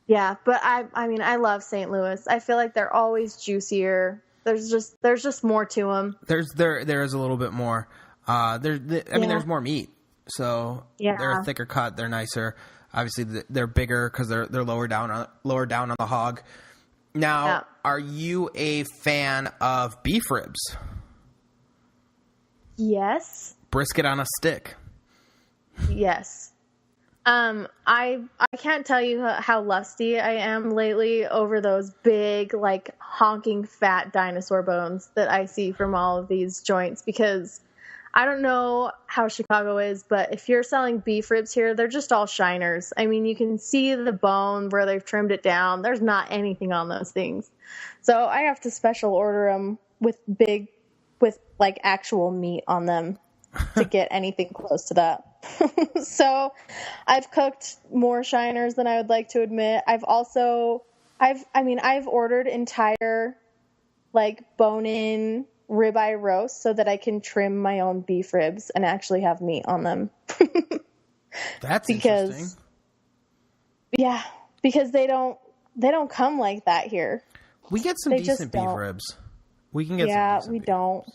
Yeah, but I mean, I love St. Louis. I feel like they're always juicier. There's just more to them. There is a little bit more. There's more meat. So they're a thicker cut. They're nicer. Obviously, they're bigger because they're lower down on the hog. Now, Are you a fan of beef ribs? Yes. brisket on a stick. Yes. I can't tell you how lusty I am lately over those big, like, honking fat dinosaur bones that I see from all of these joints, because I don't know how Chicago is, but if you're selling beef ribs here, they're just all shiners. I mean, you can see the bone where they've trimmed it down. There's not anything on those things. So I have to special order them with like actual meat on them to get anything close to that. So I've cooked more shiners than I would like to admit. I've ordered entire, like, bone-in ribeye roast so that I can trim my own beef ribs and actually have meat on them. That's interesting. Yeah, because they don't come like that here. We get some decent beef ribs. We can get some decent beef don't.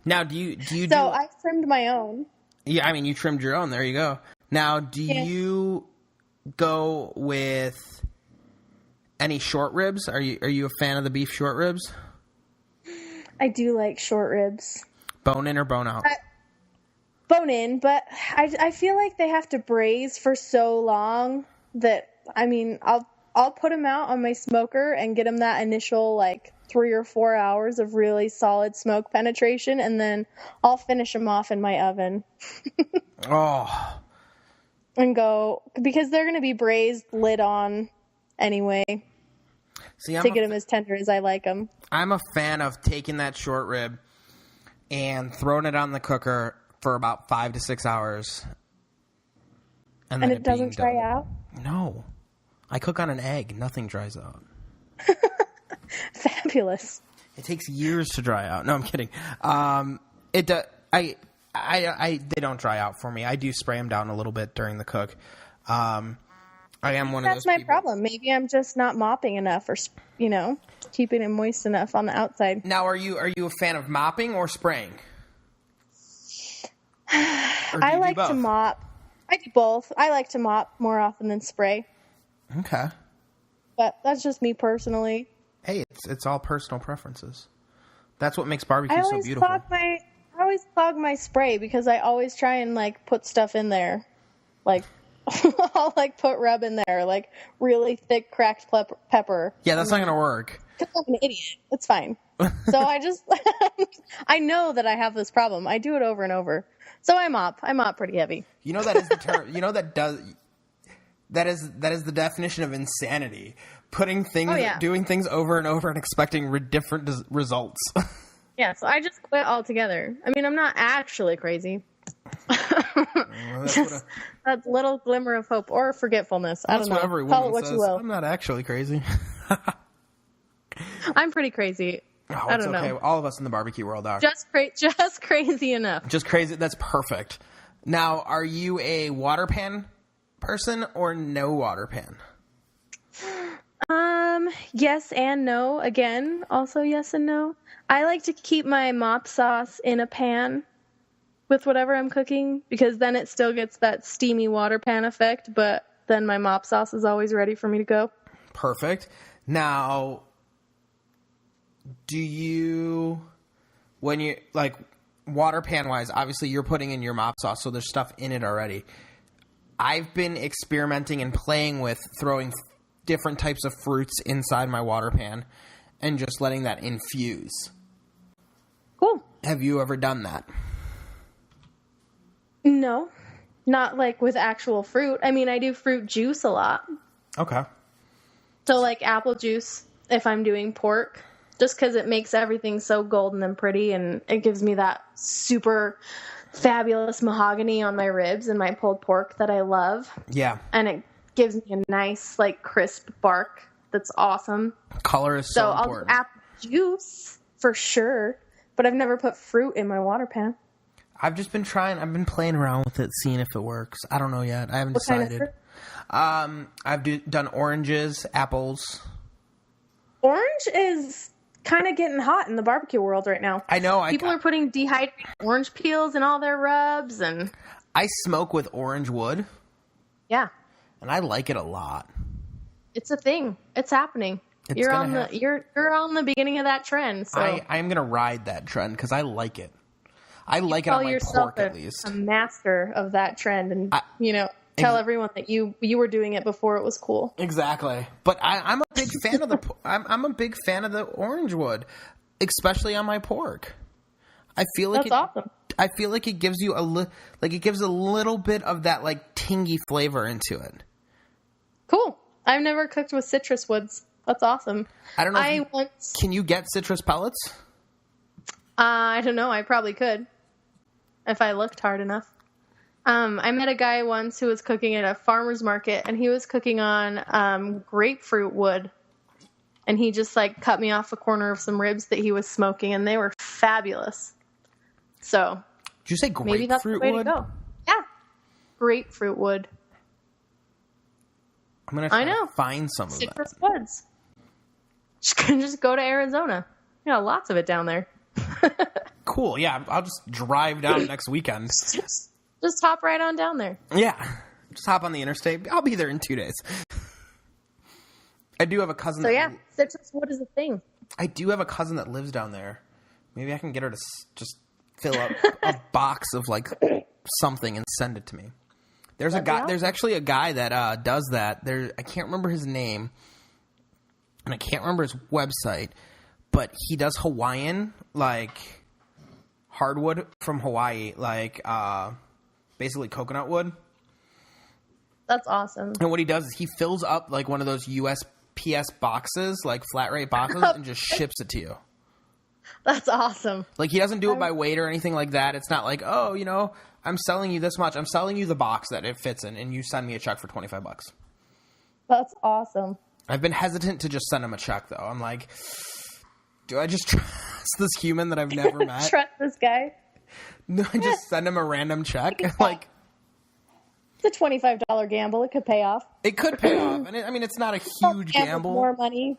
Now, do you So I've trimmed my own. Yeah, I mean, you trimmed your own. There you go. Now, do you go with any short ribs? Are you a fan of the beef short ribs? I do like short ribs. Bone in or bone out? Bone in, but I feel like they have to braise for so long that, I mean, I'll put them out on my smoker and get them that initial, like, 3 or 4 hours of really solid smoke penetration, and then I'll finish them off in my oven. Oh. And go, because they're going to be braised lid on anyway. See, to get them as tender as I like them. I'm a fan of taking that short rib and throwing it on the cooker for about 5 to 6 hours. And then it doesn't dry out? No. I cook on an egg. Nothing dries out. Fabulous. It takes years to dry out. No, I'm kidding. They don't dry out for me. I do spray them down a little bit during the cook. I am one of those people. That's my problem. Maybe I'm just not mopping enough, or keeping it moist enough on the outside. Now, are you a fan of mopping or spraying? I like to mop. I do both. I like to mop more often than spray. Okay. But that's just me personally. Hey, it's all personal preferences. That's what makes barbecue so beautiful. I always clog my spray because I always try and, like, put stuff in there. Like, I'll, like, put rub in there, like, really thick cracked pepper. Yeah, that's not going to work. Because I'm an idiot. It's fine. So I just, I know that I have this problem. I do it over and over. So I mop pretty heavy. You know, that is the term, that is the definition of insanity. Doing things over and over and expecting different results. Yeah, so I just quit altogether. I mean, I'm not actually crazy. Just that little glimmer of hope or forgetfulness. I don't know. Every Call it woman what says. you will. I'm not actually crazy. I'm pretty crazy. Oh, I don't okay. know. All of us in the barbecue world are. Just crazy enough. Just crazy. That's perfect. Now, are you a water pan person or no water pan? Yes and no. Again, also yes and no. I like to keep my mop sauce in a pan with whatever I'm cooking, because then it still gets that steamy water pan effect, but then my mop sauce is always ready for me to go. Perfect. Now, when you, like, water pan wise, obviously you're putting in your mop sauce, so there's stuff in it already. I've been experimenting and playing with throwing different types of fruits inside my water pan and just letting that infuse. Cool. Have you ever done that? No, not like with actual fruit. I mean, I do fruit juice a lot. Okay. So like apple juice if I'm doing pork, just because it makes everything so golden and pretty, and it gives me that super fabulous mahogany on my ribs and my pulled pork that I love. Yeah. And it gives me a nice, like, crisp bark that's awesome. Color is so important. I'll do apple juice for sure, but I've never put fruit in my water pan. I've just been trying. I've been playing around with it, seeing if it works. I don't know yet. I haven't decided. I've done oranges, apples. Orange is kind of getting hot in the barbecue world right now. I know. People are putting dehydrated orange peels in all their rubs, and I smoke with orange wood. Yeah. And I like it a lot. It's a thing. It's happening. You're on the beginning of that trend. So I'm going to ride that trend because I like it. I like it on my pork at least. A master of that trend, and tell everyone that you were doing it before it was cool. Exactly. But I'm a big fan of I'm a big fan of the orange wood, especially on my pork. I feel like that's awesome. I feel like it gives you it gives a little bit of that like tingy flavor into it. Cool. I've never cooked with citrus woods. That's awesome. I don't know. Can you get citrus pellets? I don't know. I probably could if I looked hard enough. I met a guy once who was cooking at a farmer's market, and he was cooking on grapefruit wood. And he just like cut me off a corner of some ribs that he was smoking, and they were fabulous. So, did you say grapefruit maybe that's the way wood? To go. Yeah, grapefruit wood. I'm gonna try to find some of that. Citrus woods. Just go to Arizona. Lots of it down there. Cool. Yeah, I'll just drive down next weekend. Just hop right on down there. Yeah, just hop on the interstate. I'll be there in 2 days. I do have a cousin. Citrus wood is a thing. I do have a cousin that lives down there. Maybe I can get her to just fill up a box of like something and send it to me. There's a guy. Awesome. There's actually a guy that does that. I can't remember his name, and I can't remember his website, but he does Hawaiian like hardwood from Hawaii, like basically coconut wood. That's awesome. And what he does is he fills up like one of those USPS boxes, like flat rate boxes, and just ships it to you. That's awesome. Like he doesn't do it by weight or anything like that. It's not like, oh, I'm selling you this much. I'm selling you the box that it fits in, and you send me a check for $25. That's awesome. I've been hesitant to just send him a check, though. I'm like, do I just trust this human that I've never met? Trust this guy? No, I just send him a random check. Like, it's a $25 gamble. It could pay off. It could pay off. And it's not a huge gamble. More money,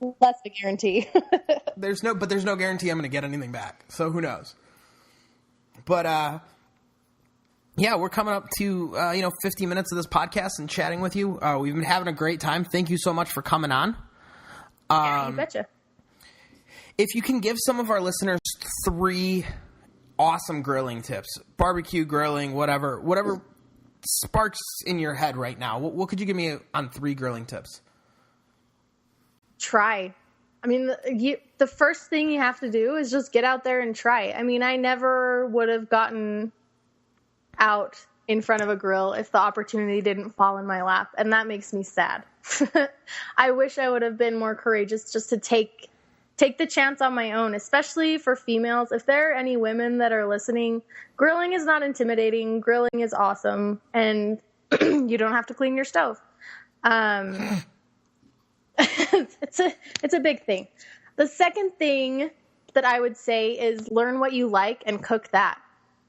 less of a guarantee. There's no guarantee I'm going to get anything back. So who knows? But, yeah, we're coming up to, 50 minutes of this podcast and chatting with you. We've been having a great time. Thank you so much for coming on. Yeah, you betcha. If you can give some of our listeners 3 awesome grilling tips, barbecue, grilling, whatever sparks in your head right now, what could you give me on 3 grilling tips? Try. The first thing you have to do is just get out there and try. I never would have gotten out in front of a grill if the opportunity didn't fall in my lap, and that makes me sad. I wish I would have been more courageous just to take the chance on my own, especially for females. If there are any women that are listening, grilling is not intimidating. Grilling is awesome, and you don't have to clean your stove. It's a big thing. The second thing that I would say is learn what you like and cook that.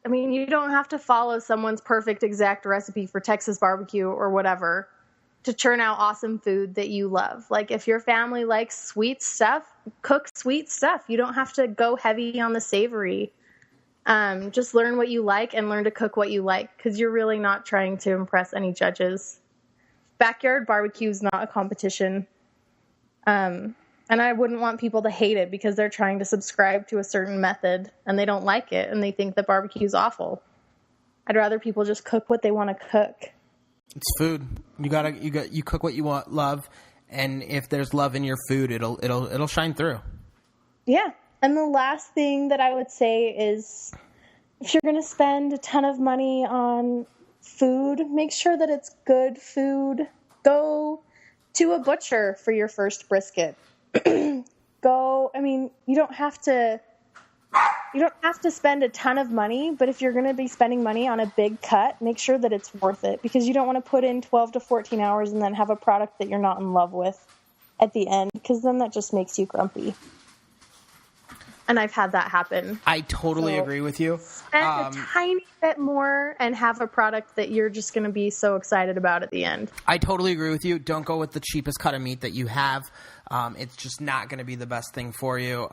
You don't have to follow someone's perfect exact recipe for Texas barbecue or whatever to churn out awesome food that you love. Like, if your family likes sweet stuff, cook sweet stuff. You don't have to go heavy on the savory. Just learn what you like and learn to cook what you like, because you're really not trying to impress any judges. Backyard barbecue is not a competition. And I wouldn't want people to hate it because they're trying to subscribe to a certain method and they don't like it and they think that barbecue is awful. I'd rather people just cook what they want to cook. It's food. You cook what you love, and if there's love in your food, it'll shine through. Yeah. And the last thing that I would say is, if you're going to spend a ton of money on food, make sure that it's good food. Go to a butcher for your first brisket. You don't have to spend a ton of money, but if you're going to be spending money on a big cut, make sure that it's worth it, because you don't want to put in 12 to 14 hours and then have a product that you're not in love with at the end, because then that just makes you grumpy. And I've had that happen. I totally agree with you. Spend a tiny bit more and have a product that you're just going to be so excited about at the end. I totally agree with you. Don't go with the cheapest cut of meat that you have. It's just not going to be the best thing for you.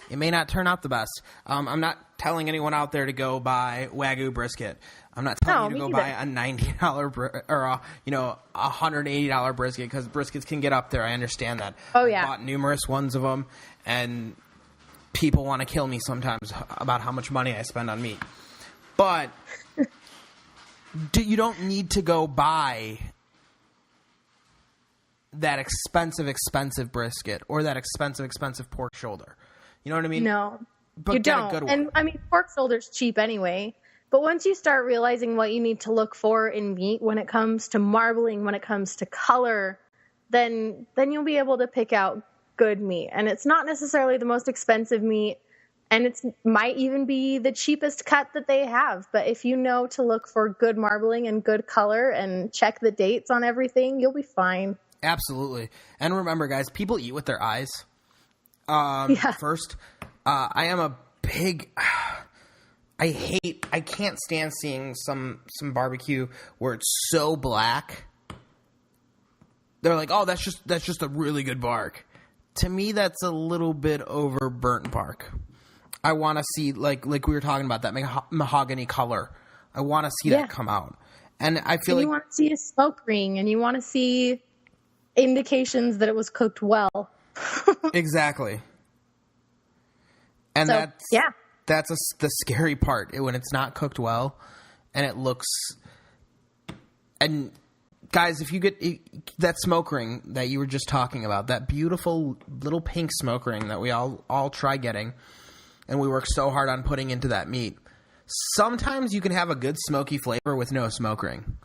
It may not turn out the best. I'm not telling anyone out there to go buy Wagyu brisket. I'm not telling you to go buy a $90 or a $180 brisket, because briskets can get up there. I understand that. Oh, yeah. I bought numerous ones of them, and people want to kill me sometimes about how much money I spend on meat. But you don't need to go buy that expensive brisket or that expensive pork shoulder. You know what I mean? No, but you get a don't. good one. And I mean, pork shoulder's cheap anyway. But once you start realizing what you need to look for in meat when it comes to marbling, when it comes to color, then you'll be able to pick out good meat. And it's not necessarily the most expensive meat, and it might even be the cheapest cut that they have. But if you know to look for good marbling and good color and check the dates on everything, you'll be fine. Absolutely. And remember, guys, people eat with their eyes. First, I am a big... I can't stand seeing some barbecue where it's so black. They're like, oh, that's just a really good bark. To me, that's a little bit over burnt bark. I want to see, like we were talking about, that mahogany color. I want to see that come out. And I feel you want to see a smoke ring, and you want to see indications that it was cooked well. Exactly. And that's the scary part, when it's not cooked well and it looks... And guys, if you get that smoke ring that you were just talking about, that beautiful little pink smoke ring that we all try getting, and we work so hard on putting into that meat, sometimes you can have a good smoky flavor with no smoke ring.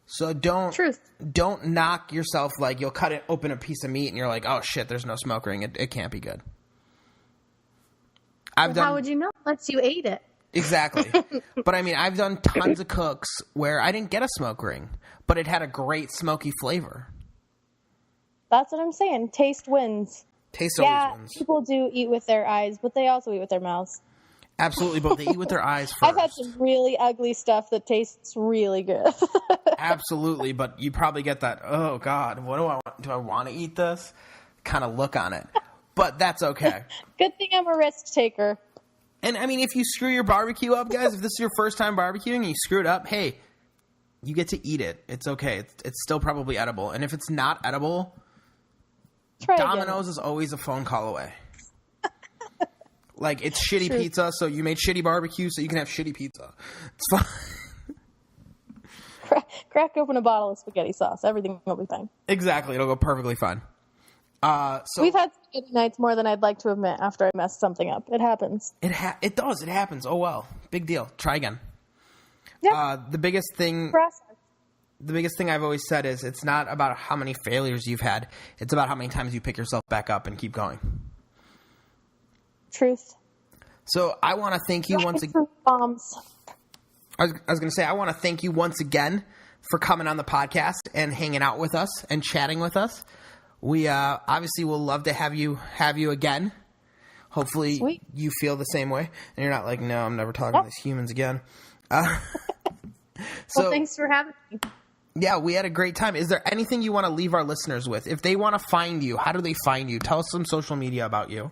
So don't knock yourself. Like, you'll open a piece of meat and you're like, oh shit, there's no smoke ring. It can't be good. How would you know unless you ate it? Exactly. But I mean, I've done tons of cooks where I didn't get a smoke ring, but it had a great smoky flavor. That's what I'm saying. Taste wins. Taste always wins. People do eat with their eyes, but they also eat with their mouths. Absolutely, but they eat with their eyes first. I've had some really ugly stuff that tastes really good. Absolutely, but you probably get that, oh God, what do I want to eat this? Kind of look on it. But that's okay. Good thing I'm a risk taker. And I mean, if you screw your barbecue up, guys, if this is your first time barbecuing and you screw it up, hey, you get to eat it. It's okay. It's still probably edible. And if it's not edible, Domino's is always a phone call away. Like, it's shitty pizza, so you made shitty barbecue, so you can have shitty pizza. It's fine. Crack open a bottle of spaghetti sauce. Everything will be fine. Exactly. It'll go perfectly fine. So we've had spaghetti nights more than I'd like to admit after I messed something up. It happens. It does. It happens. Oh, well. Big deal. Try again. Yeah. The biggest thing I've always said is it's not about how many failures you've had. It's about how many times you pick yourself back up and keep going. Truth. So I want to thank you once again. Bombs. I was going to say, I want to thank you once again for coming on the podcast and hanging out with us and chatting with us. We obviously will love to have you again. Hopefully you feel the same way, and you're not like, no, I'm never talking to these humans again. Well, thanks for having me. Yeah, we had a great time. Is there anything you want to leave our listeners with? If they want to find you, how do they find you? Tell us some social media about you.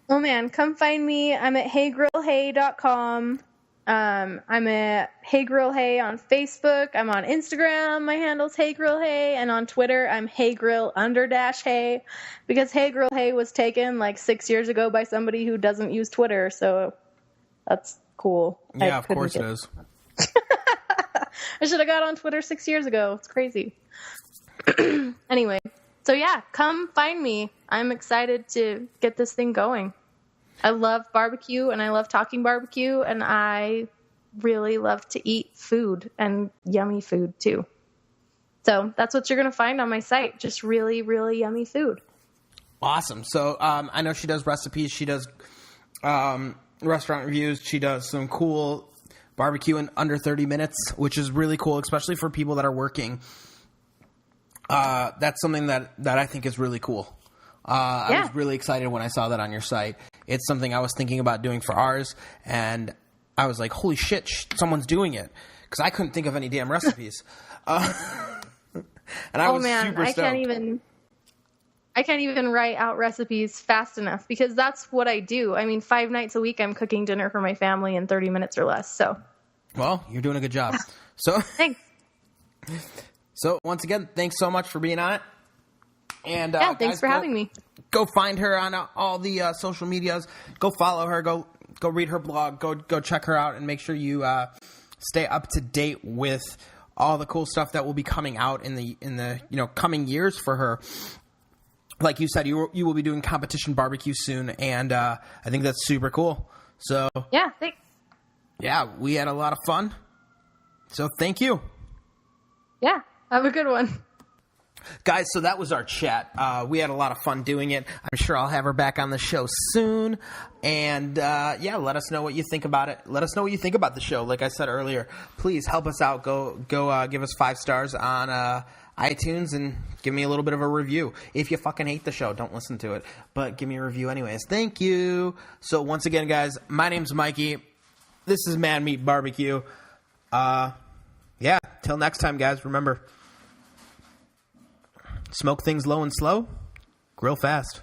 Oh man, come find me. I'm at heygrillhey.com. I'm at heygrillhey on Facebook. I'm on Instagram. My handle's heygrillhey, and on Twitter I'm heygrill_hey, because heygrillhey was taken like 6 years ago by somebody who doesn't use Twitter, so that's cool. Yeah, of course it is. I should have got on Twitter 6 years ago. It's crazy. Anyway, so yeah, come find me. I'm excited to get this thing going. I love barbecue, and I love talking barbecue, and I really love to eat food, and yummy food too. So that's what you're going to find on my site. Just really, really yummy food. Awesome. So I know she does recipes. She does restaurant reviews. She does some cool barbecue in under 30 minutes, which is really cool, especially for people that are working. That's something that I think is really cool. I was really excited when I saw that on your site. It's something I was thinking about doing for ours, and I was like, holy shit, someone's doing it. Because I couldn't think of any damn recipes. And I was super stoked. I can't even write out recipes fast enough, because that's what I do. I mean, 5 nights a week I'm cooking dinner for my family in 30 minutes or less. So, well, you're doing a good job. So thanks. So once again, thanks so much for being on it. And yeah, thanks guys, for having me. Go find her on all the social medias. Go follow her. Go read her blog. Go check her out, and make sure you stay up to date with all the cool stuff that will be coming out in the coming years for her. Like you said, you will be doing competition barbecue soon, and I think that's super cool. So yeah, thanks. Yeah, we had a lot of fun. So thank you. Yeah, have a good one. Guys, so that was our chat. We had a lot of fun doing it. I'm sure I'll have her back on the show soon. And, let us know what you think about it. Let us know what you think about the show. Like I said earlier, please help us out. Go give us 5 stars on iTunes and give me a little bit of a review. If you fucking hate the show, don't listen to it. But give me a review anyways. Thank you. So once again, guys, my name's Mikey. This is Man Meat Barbecue. Till next time, guys, remember, smoke things low and slow, grill fast.